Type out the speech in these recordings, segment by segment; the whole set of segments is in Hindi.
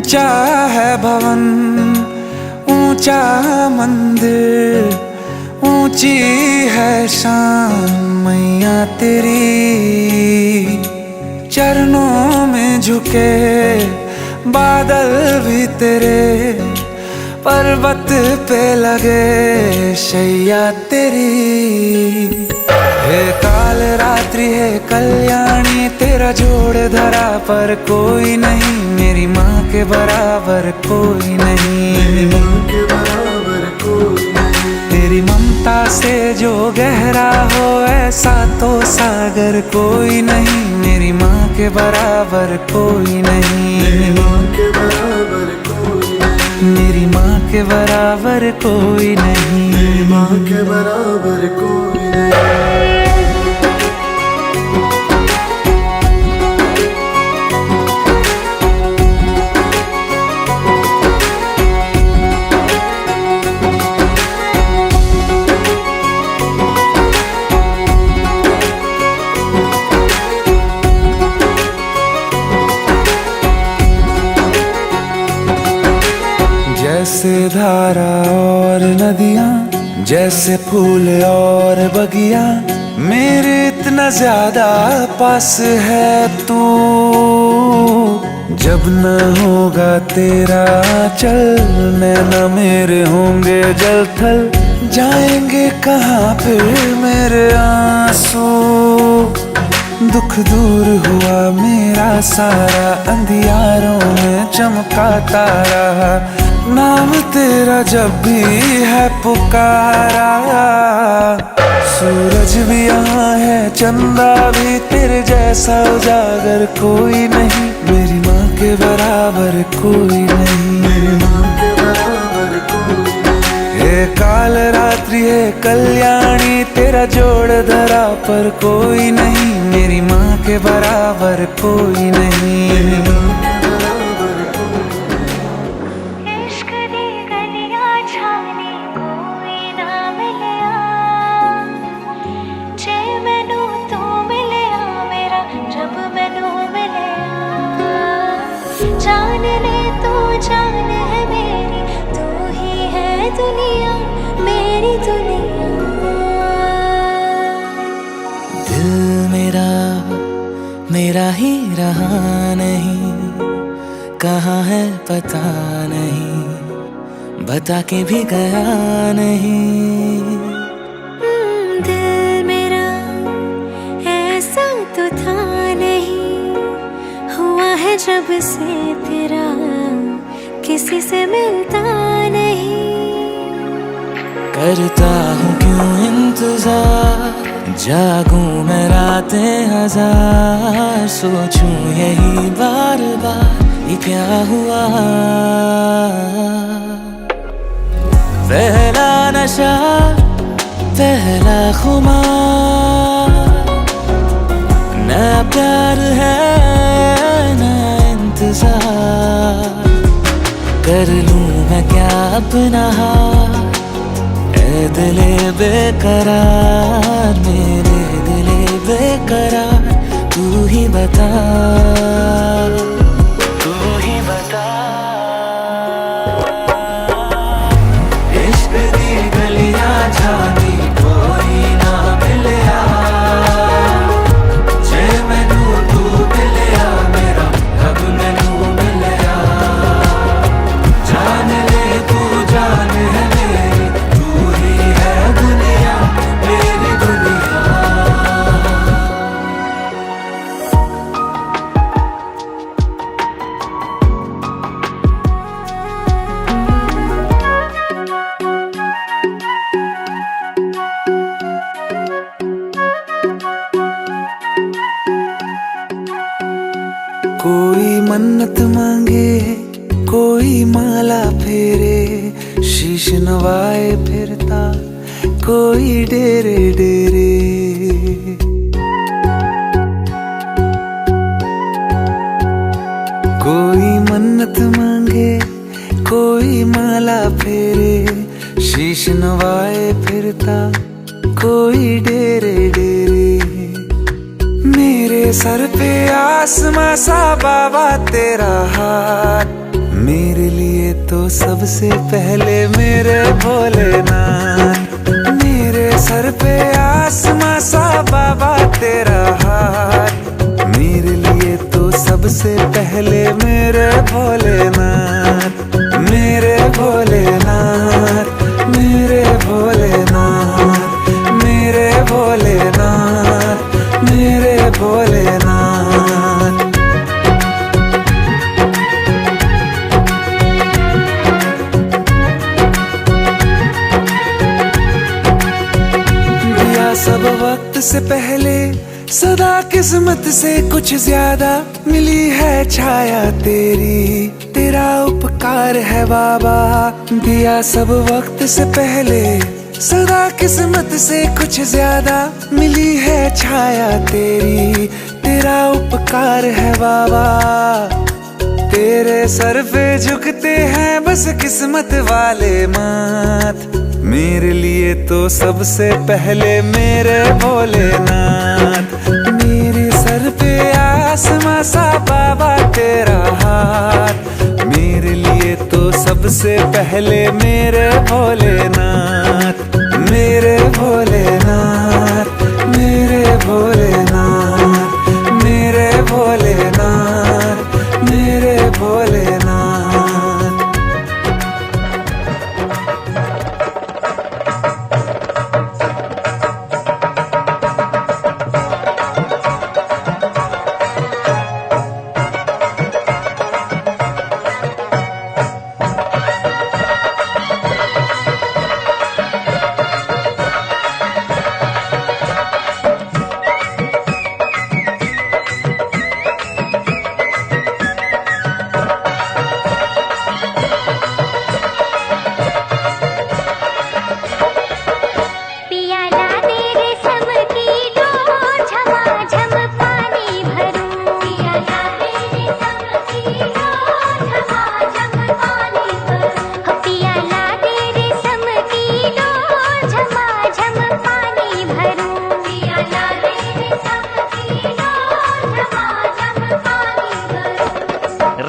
ऊंचा है भवन, ऊंचा मंदिर, ऊंची है शान मैया तेरी। चरणों में झुके बादल भी तेरे, पर्वत पे लगे शैया तेरी। हे काल रात्रि है कल्याणी, तेरा जोड़ धरा पर कोई नहीं, मेरी माँ के बराबर कोई नहीं, मेरी माँ के बराबर कोई नहीं। तेरी ममता से जो गहरा हो ऐसा तो सागर कोई नहीं, मेरी माँ के बराबर कोई नहीं, मेरी माँ के बराबर कोई नहीं, मेरी माँ के बराबर कोई नहीं, मेरी माँ के बराबर कोई नहीं। जैसे धारा और नदियाँ, जैसे फूल और बगिया, मेरे इतना ज्यादा पास है तू। जब न होगा तेरा चल, नैना मेरे होंगे जल थल, जाएंगे कहाँ फिर मेरे आंसू। दुख दूर हुआ मेरा सारा, अंधियारों में चमका तारा, नाम तेरा जब भी है पुकारा। सूरज भी यहाँ है, चंदा भी, तेरे जैसा उजागर कोई नहीं, मेरी माँ के बराबर कोई नहीं, मेरी माँ के बराबर कोई नहीं। हे काल रात्रि है कल्याणी, तेरा जोड़ धरा पर कोई नहीं, मेरी माँ के बराबर कोई नहीं, मेरी माँ के बराबर कोई नहीं। इश्क दी गलियां छानी कोई ना मिलिया, जे मैनू तू मिलिया मेरा जब मैनू मिलिया। जान ले तू जान है मेरी, तू ही है दुनिया मेरी दुनिया। दिल मेरा ही रहा नहीं, कहाँ है पता नहीं, बता के भी गया नहीं। दिल मेरा ऐसा तो था नहीं, हुआ है जब से तेरा किसी से मिलता नहीं। करता हूँ क्यों इंतजार, जागूं मैं रातें हजार, सोचूं यही बार बार ये क्या हुआ। पहला नशा पहला खुमार, न प्यार है न इंतजार, कर लूं मैं क्या अपना हार। ऐ दिले बेकरार, मेरे दिले बेकरार, तू ही बता, तू ही बता। इश्क दी गलियां जानी कोई ना मिलिया, जे मैनू तू मिलिया मेरा रब मैनू मिलिया। जान ले तू जान है मेरी, तू ही है दुनिया मेरी दुनिया। कोई मन्नत मांगे, कोई माला फेरे, शीश नवाए फिरता कोई डेरे डेरे। कोई मन्नत मांगे, कोई माला फेरे, शीश नवाए फिरता कोई डेरे डेरे। मेरे सर पे आसमां सा बाबा तेरा हाथ, सबसे पहले मेरे भोलेनाथ। मेरे सर पे आसमां सा बाबा तेरा हाथ, मेरे लिए तो सबसे पहले मेरे भोलेनाथ। मेरे भोलेनाथ, मेरे भोलेनाथ, मेरे भोलेनाथ, मेरे भोलेनाथ। दिया सब वक्त से पहले सदा किस्मत से कुछ ज्यादा, मिली है छाया तेरी, तेरा उपकार है बाबा। दिया सब वक्त से पहले सदा किस्मत से कुछ ज्यादा, मिली है छाया तेरी, तेरा उपकार है बाबा। तेरे सर पे झुकते हैं बस किस्मत वाले माथ, मेरे लिए तो सबसे पहले मेरे भोलेनाथ। मेरे सर पे आसमां सा बाबा तेरा हाथ, मेरे लिए तो सबसे पहले मेरे भोलेनाथ। मेरे भोलेनाथ, मेरे भोलेनाथ, मेरे भोलेनाथ, मेरे भोलेनाथ।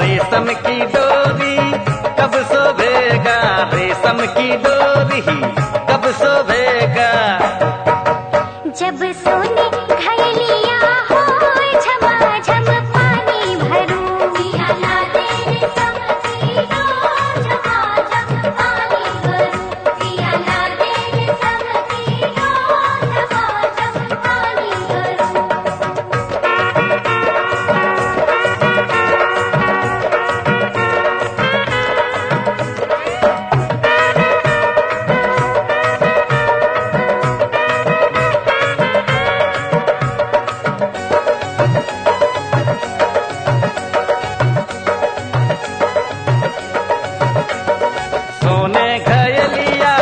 रेशम की डोरी कब शोभेगा, रेशम की डोरी कब शोभेगा। जब सोने घायलिया हो झमाझम पानी भरूं, पिया ला दे रेशम की डोर, झमाझम पानी भरूं, पिया ला दे रेशम की डोर, झमाझम पानी भरूं। सोने घयलिया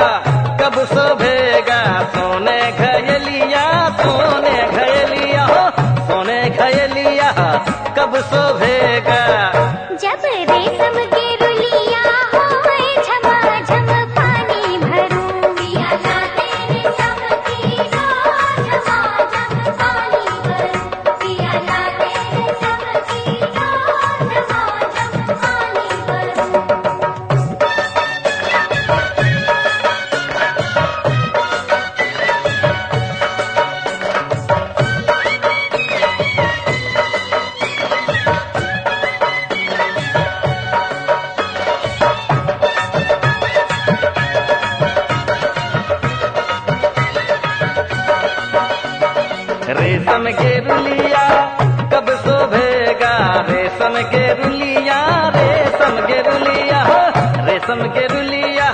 कब शोभेगा, सोने घयलिया, सोने घयलिया हो, सोने घयलिया कब शोभेगा। जब रेशम के रुलिया होए झमाझम पानी भरूं, पिया ला दे रेशम की डोर, झमाझम पानी भरूं, पिया ला दे रेशम की डोर, झमाझम पानी भरूं। रेशम के रुलिया कब शोभेगा, रेशम के रुलिया, रेशम के रुलिया हो, रेशम के रुलिया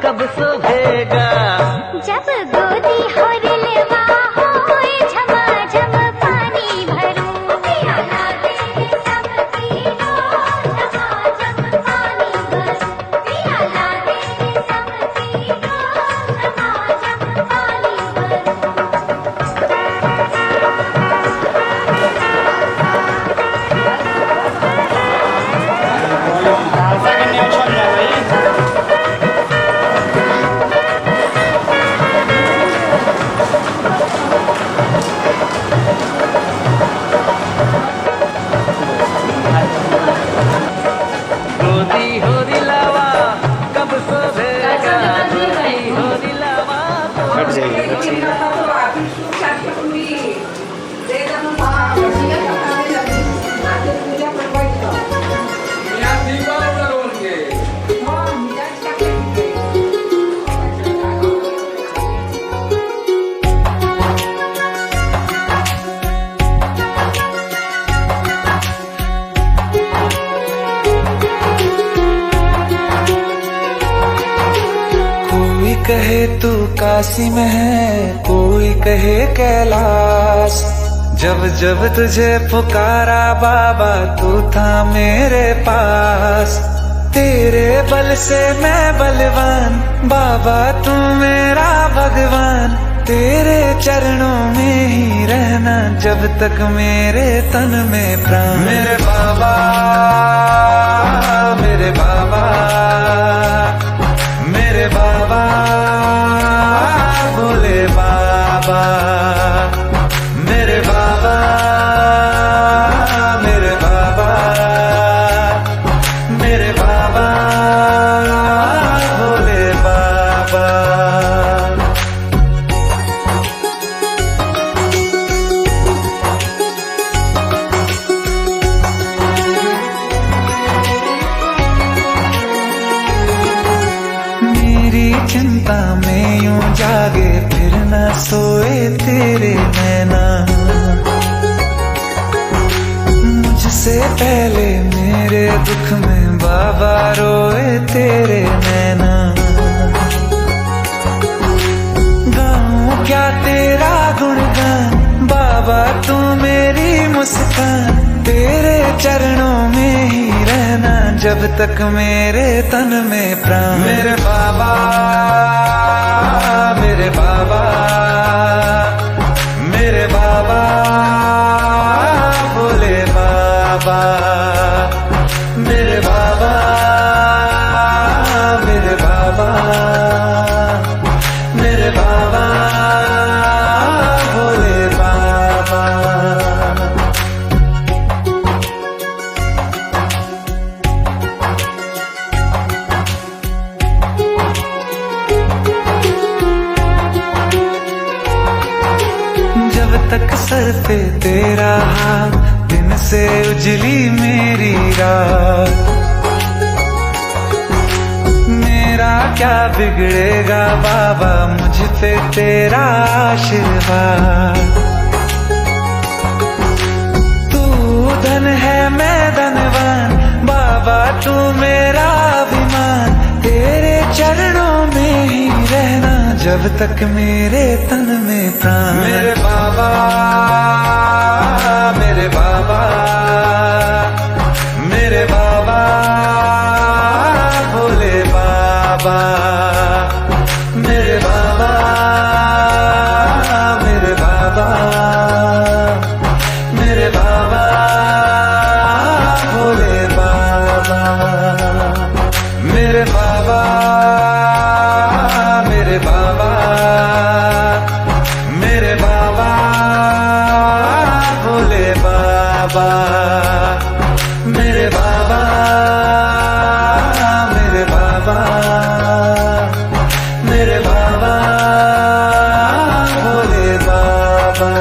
कब शोभेगा। जब गोदी हो रिलवा होए झमाझम पानी भरूं, पिया ला दे रेशम की डोर, झमाझम पानी भरूं, पिया ला दे रेशम की डोर, झमाझम पानी भरूं। कहे तू काशी में है, कोई कहे कैलाश। जब जब तुझे पुकारा बाबा तू था मेरे पास। तेरे बल से मैं बलवान बाबा तू मेरा भगवान। तेरे चरणों में ही रहना जब तक मेरे तन में प्राण। मेरे बाबा मेरे बाबा मेरे बाबा भोले बाबा। मेरे बाबा मेरे बाबा मेरे बाबा भोले बाबा। मेरी चिंता में यूं जागे फिर न सोए तेरे नैना। मुझसे पहले मेरे दुख में बाबा रोए तेरे नैना। गाऊं क्या तेरा गुणगान बाबा तू मेरी मुस्कान। तेरे चरणों में ही रहना जब तक मेरे तन में प्राण। मेरे बाबा मेरे बाबा मेरे बाबा भोले बाबा। मेरे बाबा मेरे बाबा मेरे बाबा भोले बाबा। जब तक सर पे तेरा हाथ दिन से उजली मेरी रात। मेरा क्या बिगड़ेगा बाबा मुझ पे तेरा आशीर्वाद। तू धन है मैं धनवान बाबा तू मेरा अभिमान। तेरे चरणों में ही रहना जब तक मेरे तन में प्राण। मेरे बाबा मेरे बाबा मेरे बाबा भोले बाबा। मेरे बाबा मेरे बाबा मेरे बाबा भोले बाबा। मेरे बाबा मेरे बाबा मेरे बाबा भोले बाबा। मेरे बाबा मेरे बाबा मेरे बाबा भोले बाबा।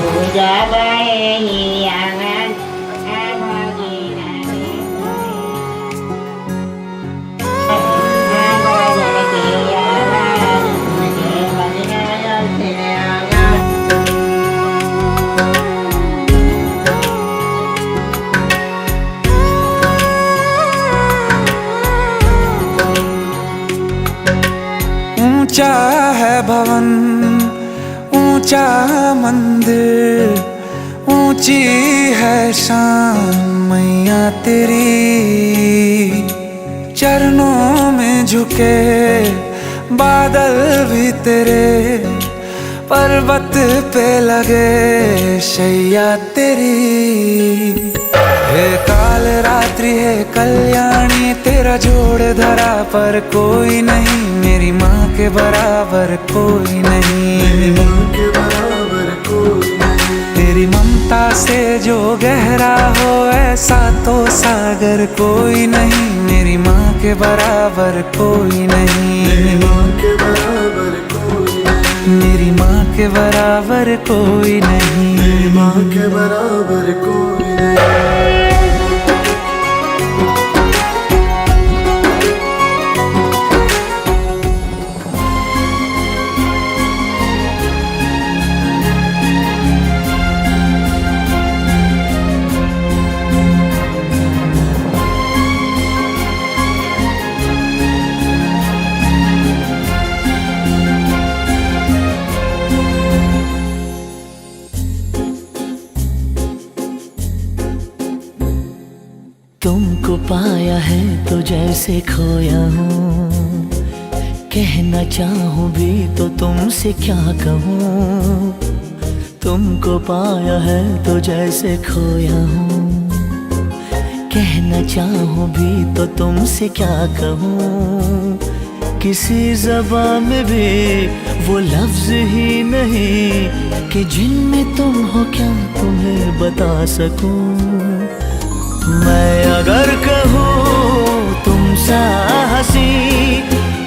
Puja bae hiangan abagi nane abagi hiangan abagi hiangan. ऊंचा है भवन ऊंचा मंदिर, ऊंची है शान मैया तेरी। चरणों में झुके बादल भी तेरे, पर्वत पे लगे शैया तेरी। हे काल रात्रि है कल्याणी, तेरा जोड़ धरा पर कोई नहीं। मेरी माँ के बराबर कोई नहीं, तेरी ममता से जो गहरा हो ऐसा तो सागर कोई नहीं। मेरी माँ के बराबर कोई नहीं, मेरी माँ के बराबर कोई नहीं, मेरी माँ के बराबर कोई नहीं। पाया है तो जैसे खोया हूँ, कहना चाहूँ भी तो तुमसे क्या कहूँ। तुमको पाया है तो जैसे खोया हूँ, कहना चाहूँ भी तो तुमसे क्या कहूँ। किसी ज़बान में भी वो लफ्ज़ ही नहीं कि जिनमें तुम हो क्या तुम्हें बता सकूँ। मैं अगर कहूँ तुम सा हंसी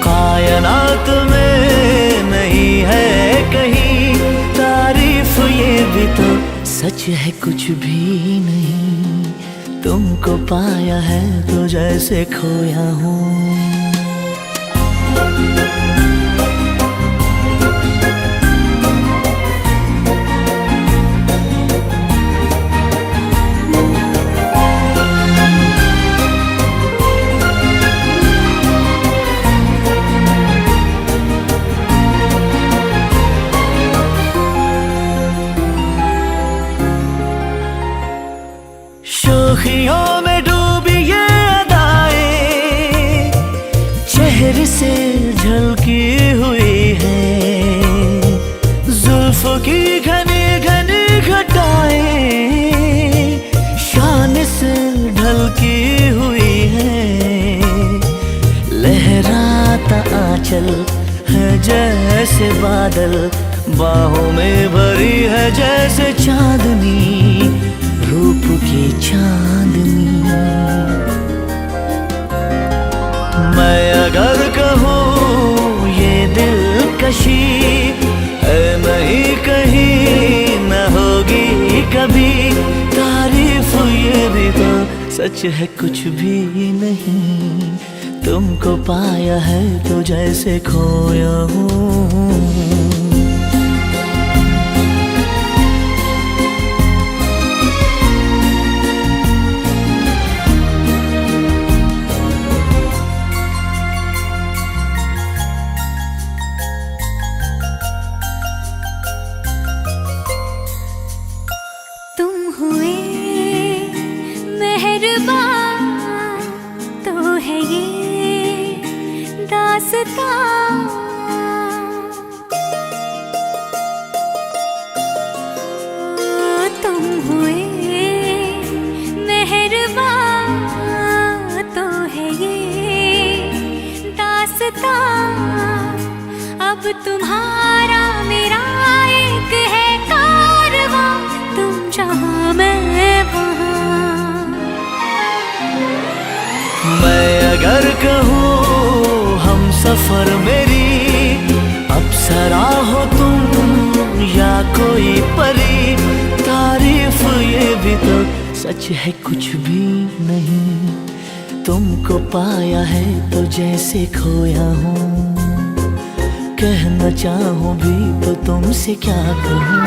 कायनात में नहीं है कहीं, तारीफ ये भी तो सच है कुछ भी नहीं। तुमको पाया है तो जैसे खोया हूँ। शोखियों में डूबी ये अदाएं चेहरे से झलकी हुई है, जुल्फों की घनी घनी घटाएं शान से ढलकी हुई है। लहराता आंचल है जैसे बादल, बाहों में भरी है जैसे चांदनी, रूप की चांदनी। मैं अगर कहूँ ये दिलकशी है नहीं कहीं न होगी कभी, तारीफ ये भी तो सच है कुछ भी नहीं। तुमको पाया है तो जैसे खोया हूँ। तुम हुए मेहरबान तो है ये दास्तां। अब तुम्हारा मेरा एक है कारवां, तुम जहाँ मैं वहाँ। मैं अगर कहूँ हम सफर मेरी अप्सरा हो तुम या कोई परी, तारीफ ये भी तो सच है कुछ भी नहीं। तुमको पाया है तो जैसे खोया हूँ, कहना चाहूँ भी तो तुमसे क्या कहूँ।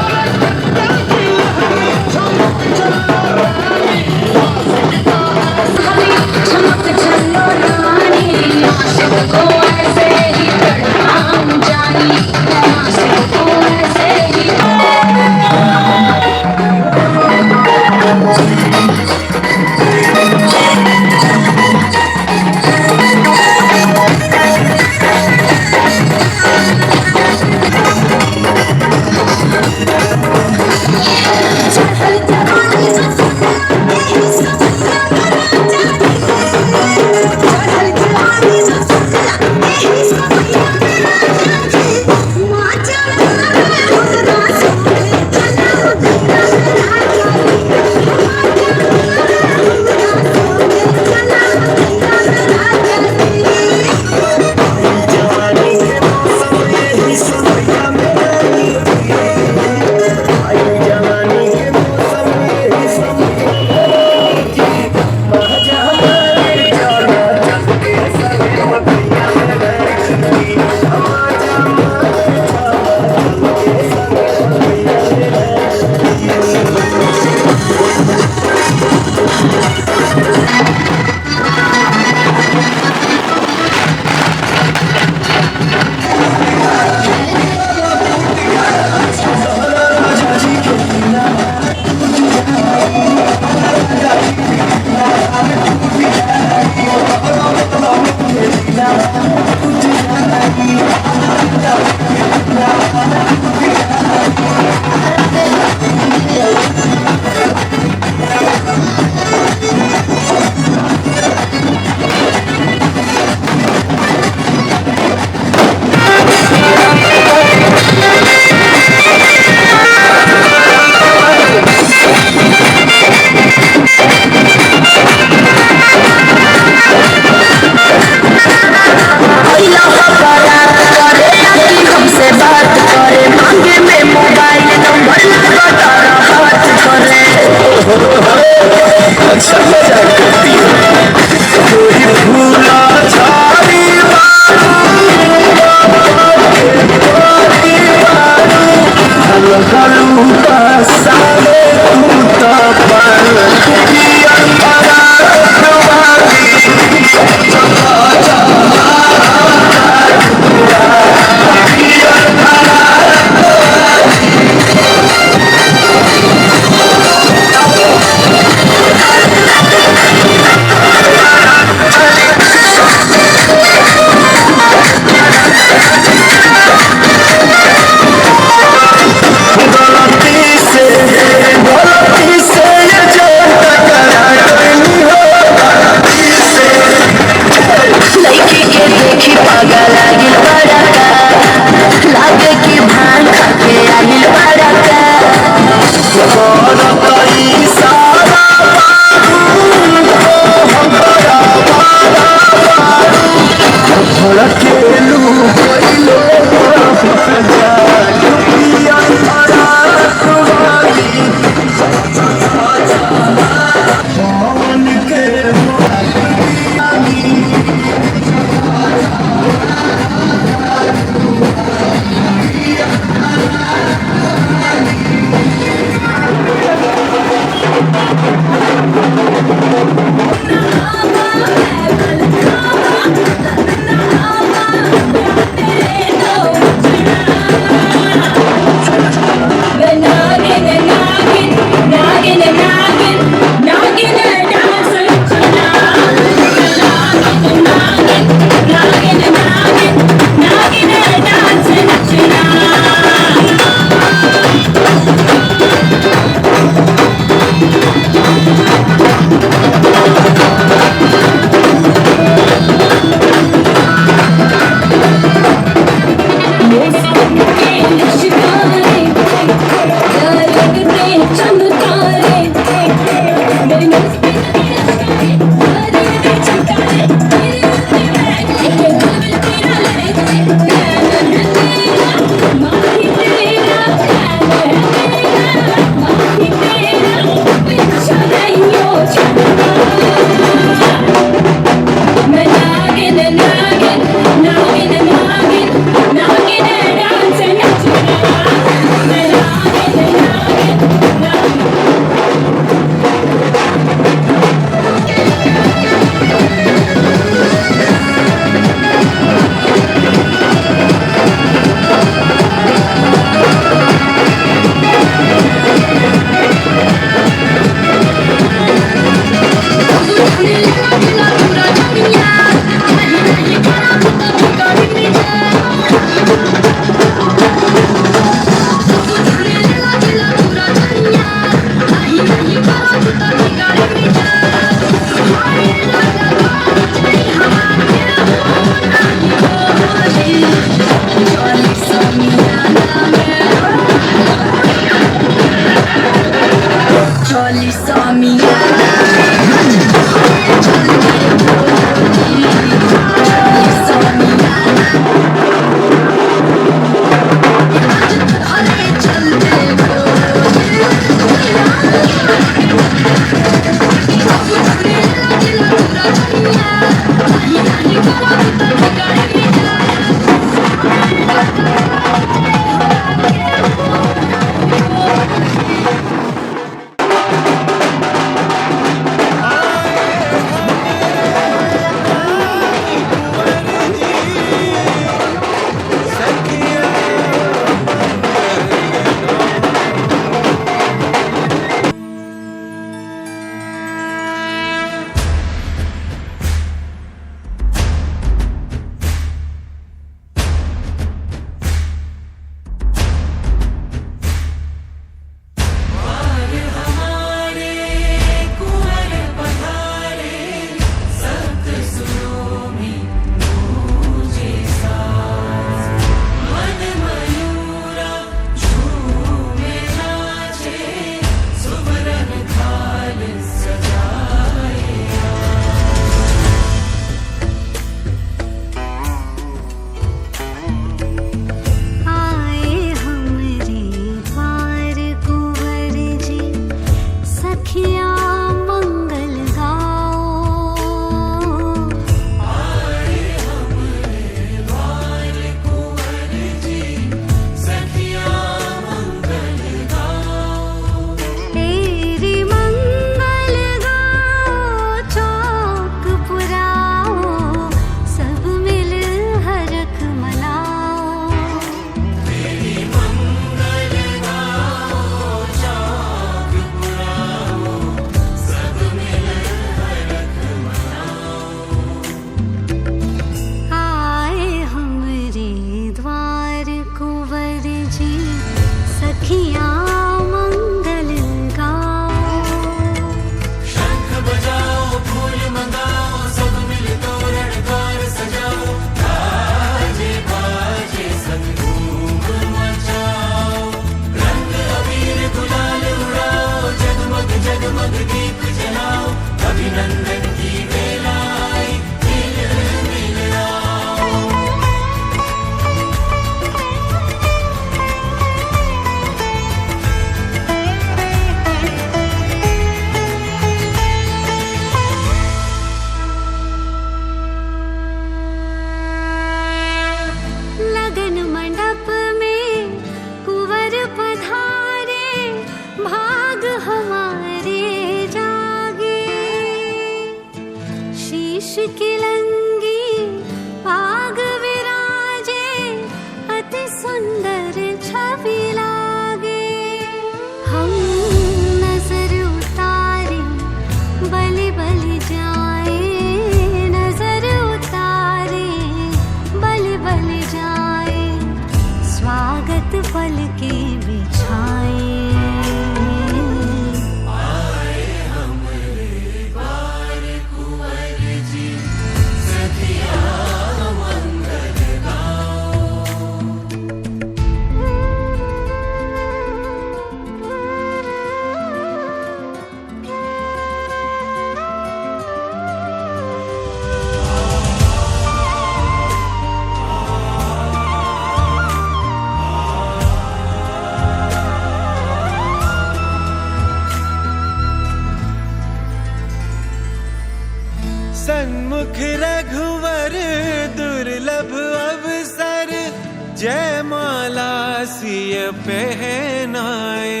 जयमाला सिय पहनाए।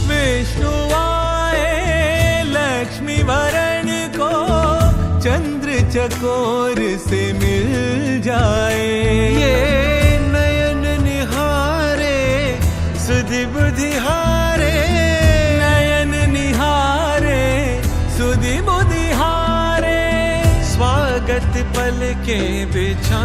विष्णु आए लक्ष्मी वरण को, चंद्र चकोर से मिल जाए। ये नयन निहारे सुधि बुद्धि हारे, नयन निहारे सुधि बुद्धि हारे। स्वागत पल के बिछा